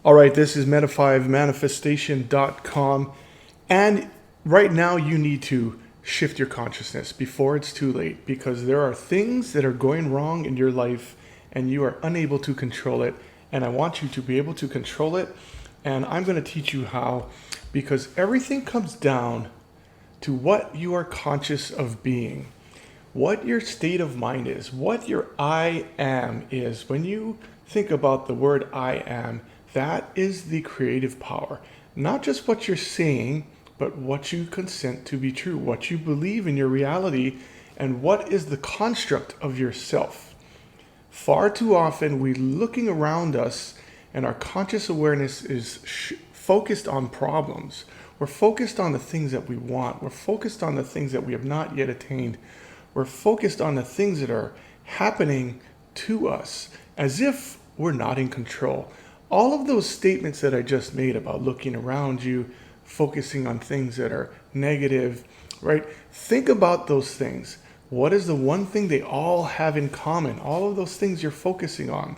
All right, this is Meta5Manifestation.com. And right now, you need to shift your consciousness before it's too late, because there are things that are going wrong in your life and you are unable to control it. And I want you to be able to control it. And I'm going to teach you how, because everything comes down to what you are conscious of being, what your state of mind is, what your I am is. When you think about the word I am, that is the creative power. Not just what you're saying, but what you consent to be true, what you believe in your reality, and what is the construct of yourself. Far too often, we're looking around us and our conscious awareness is focused on problems. We're focused on the things that we want. We're focused on the things that we have not yet attained. We're focused on the things that are happening to us as if we're not in control. All of those statements that I just made about looking around you, focusing on things that are negative, right? Think about those things. What is the one thing they all have in common? All of those things you're focusing on.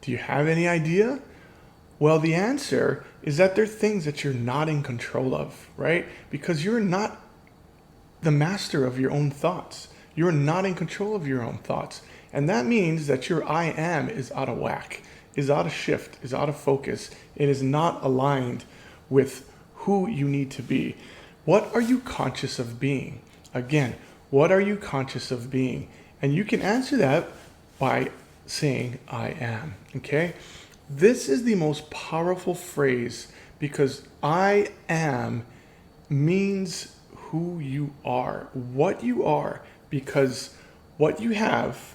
Do you have any idea? Well, the answer is that they're things that you're not in control of, right? Because you're not the master of your own thoughts. You're not in control of your own thoughts. And that means that your I am is out of whack, is out of shift, is out of focus. It is not aligned with who you need to be. What are you conscious of being? Again, what are you conscious of being? And you can answer that by saying, I am, okay? This is the most powerful phrase because I am means who you are, what you are, because what you have,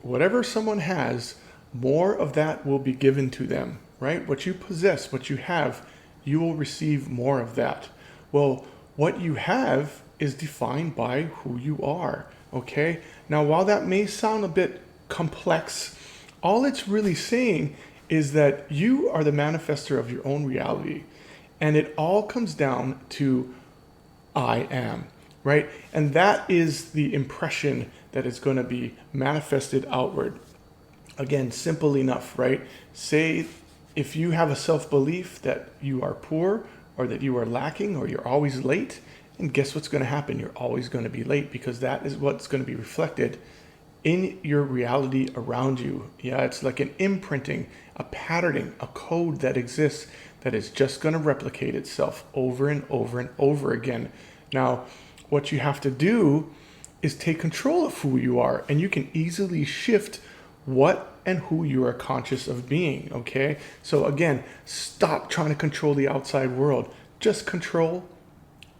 whatever someone has, more of that will be given to them, right? What you possess, what you have, you will receive more of that. Well, what you have is defined by who you are, okay? Now, while that may sound a bit complex, all it's really saying is that you are the manifester of your own reality. And it all comes down to I am, right? And that is the impression that is going to be manifested outward. Again, simple enough, right? Say if you have a self-belief that you are poor or that you are lacking or you're always late, and guess what's going to happen? You're always going to be late because that is what's going to be reflected in your reality around you. Yeah, it's like an imprinting, a patterning, a code that exists that is just going to replicate itself over and over and over again. Now, what you have to do is take control of who you are, and you can easily shift what and who you are conscious of being, okay? So again, stop trying to control the outside world. Just control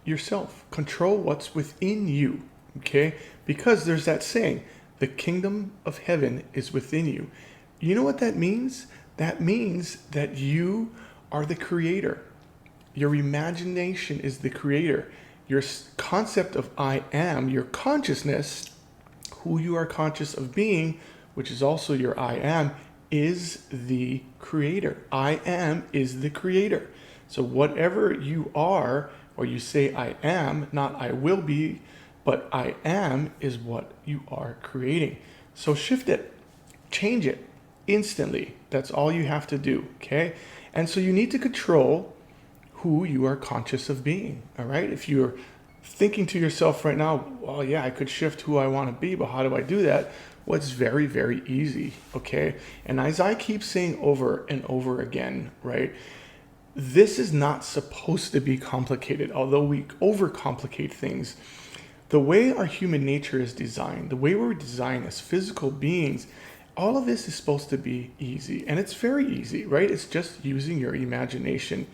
yourself. Control what's within you, okay? Because there's that saying, the kingdom of heaven is within you. You know what that means? That means that you are the creator. Your imagination is the creator. Your concept of I am, your consciousness, who you are conscious of being, which is also your I am, is the creator. I am is the creator. So whatever you are, or you say I am, not I will be, but I am is what you are creating. So shift it, change it instantly. That's all you have to do, okay? And so you need to control who you are conscious of being, all right? If you're thinking to yourself right now, well, yeah, I could shift who I want to be, but how do I do that? Well, it's very, very easy, okay? And as I keep saying over and over again, right? This is not supposed to be complicated, although we overcomplicate things. The way our human nature is designed, the way we're designed as physical beings, all of this is supposed to be easy. And it's very easy, right? It's just using your imagination.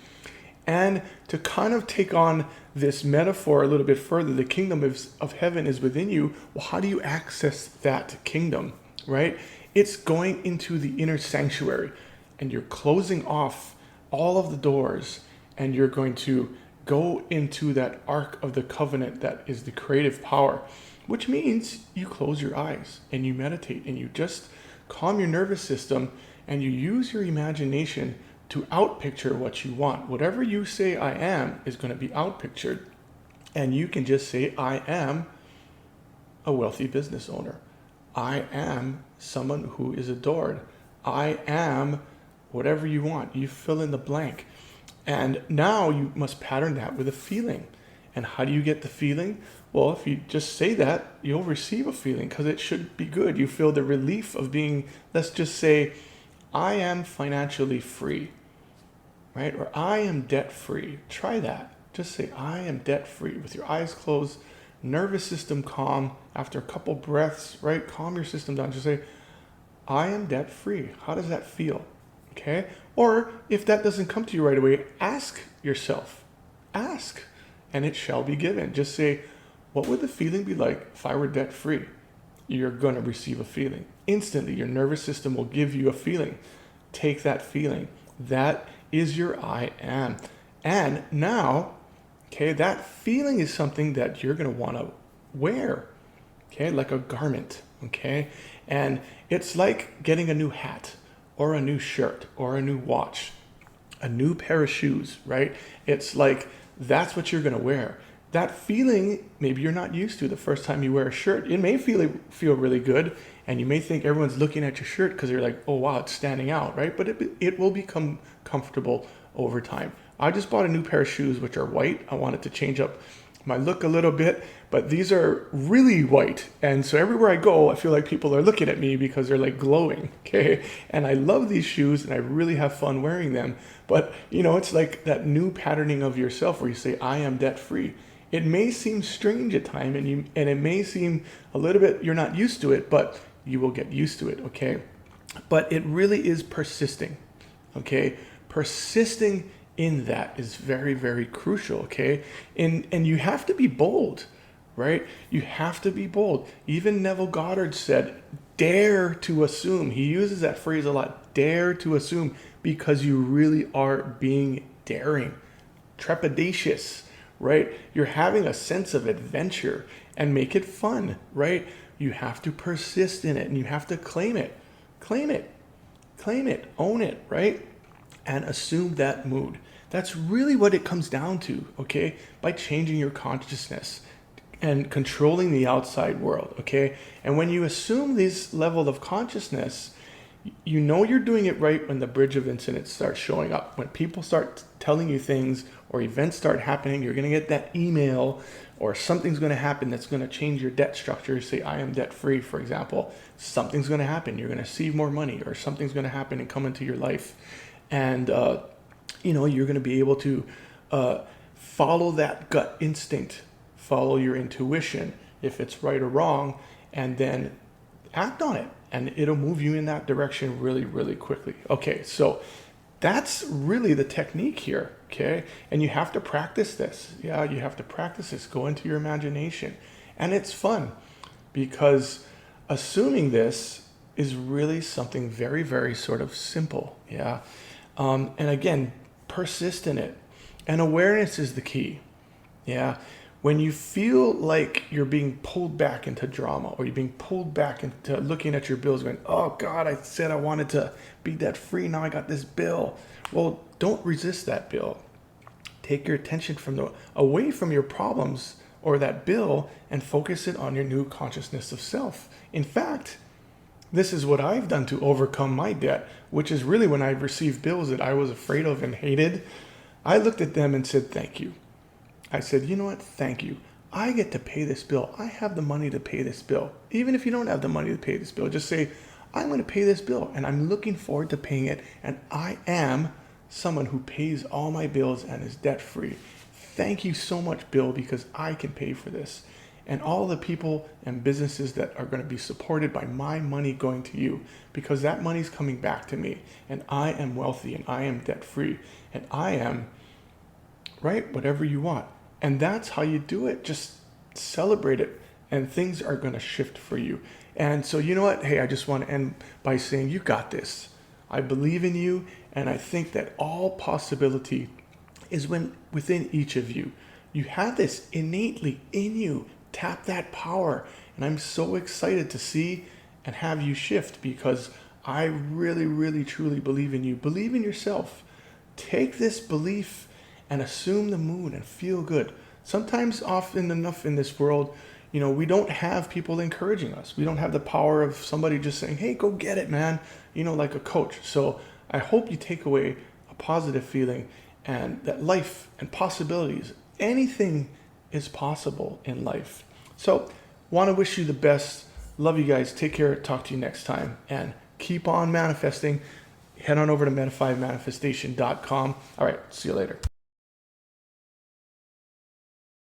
And to kind of take on this metaphor a little bit further, the kingdom of heaven is within you. Well, how do you access that kingdom, right? It's going into the inner sanctuary and you're closing off all of the doors and you're going to go into that ark of the covenant that is the creative power, which means you close your eyes and you meditate and you just calm your nervous system and you use your imagination to outpicture what you want. Whatever you say I am is going to be outpictured. And you can just say I am a wealthy business owner. I am someone who is adored. I am whatever you want. You fill in the blank. And now you must pattern that with a feeling. And how do you get the feeling? Well, if you just say that, you'll receive a feeling because it should be good. You feel the relief of being, let's just say, I am financially free, right? Or I am debt free. Try that. Just say, I am debt free with your eyes closed, nervous system calm. After a couple breaths, right? Calm your system down. Just say, I am debt free. How does that feel? Okay. Or if that doesn't come to you right away, ask yourself. Ask, and it shall be given. Just say, what would the feeling be like if I were debt free? You're going to receive a feeling. Instantly, your nervous system will give you a feeling. Take that feeling. That is your I am. And now, okay, that feeling is something that you're going to want to wear, okay, like a garment, okay? And it's like getting a new hat or a new shirt or a new watch, a new pair of shoes, right? It's like that's what you're going to wear. That feeling, maybe you're not used to the first time you wear a shirt. It may feel really good, and you may think everyone's looking at your shirt because you're like, oh wow, it's standing out, right? But it will become comfortable over time. I just bought a new pair of shoes, which are white. I wanted to change up my look a little bit, but these are really white. And so everywhere I go, I feel like people are looking at me because they're like glowing, okay? And I love these shoes and I really have fun wearing them. But it's like that new patterning of yourself where you say, I am debt free. It may seem strange at times and it may seem a little bit, you're not used to it, but you will get used to it, okay? But it really is persisting, okay? Persisting in that is very, very crucial, okay? And you have to be bold, right? You have to be bold. Even Neville Goddard said, dare to assume. He uses that phrase a lot, dare to assume, because you really are being daring, trepidatious, right? You're having a sense of adventure and make it fun, right? You have to persist in it and you have to claim it, own it, right? And assume that mood. That's really what it comes down to, okay? By changing your consciousness and controlling the outside world, okay? And when you assume this level of consciousness, you know you're doing it right when the bridge of incidents starts showing up. When people start telling you things or events start happening, you're going to get that email or something's going to happen that's going to change your debt structure. Say, I am debt free, for example. Something's going to happen. You're going to receive more money or something's going to happen and come into your life. And, you're going to be able to follow that gut instinct, follow your intuition, if it's right or wrong, and then act on it. And it'll move you in that direction really, really quickly. Okay, so that's really the technique here, okay? And you have to practice this. Yeah, you have to practice this. Go into your imagination. And it's fun because assuming this is really something very, very sort of simple, yeah? And again, persist in it. And awareness is the key, yeah? When you feel like you're being pulled back into drama or you're being pulled back into looking at your bills going, oh God, I said I wanted to be debt free. Now I got this bill. Well, don't resist that bill. Take your attention away from your problems or that bill and focus it on your new consciousness of self. In fact, this is what I've done to overcome my debt, which is really when I received bills that I was afraid of and hated. I looked at them and said, thank you. I said, you know what? Thank you. I get to pay this bill. I have the money to pay this bill. Even if you don't have the money to pay this bill, just say, I'm going to pay this bill and I'm looking forward to paying it. And I am someone who pays all my bills and is debt free. Thank you so much, Bill, because I can pay for this. And all the people and businesses that are going to be supported by my money going to you, because that money's coming back to me. And I am wealthy and I am debt free. And I am, right, whatever you want. And that's how you do it. Just celebrate it and things are going to shift for you. And so, you know what? Hey, I just want to end by saying you got this. I believe in you. And I think that all possibility is within each of you. You have this innately in you. Tap that power. And I'm so excited to see and have you shift because I really, really, truly believe in you. Believe in yourself. Take this belief and assume the mood and feel good. Sometimes, often enough in this world, we don't have people encouraging us. We don't have the power of somebody just saying, hey, go get it, man, like a coach. So I hope you take away a positive feeling and that life and possibilities, anything is possible in life. So, want to wish you the best. Love you guys. Take care. Talk to you next time. And keep on manifesting. Head on over to Meta5manifestation.com. All right. See you later.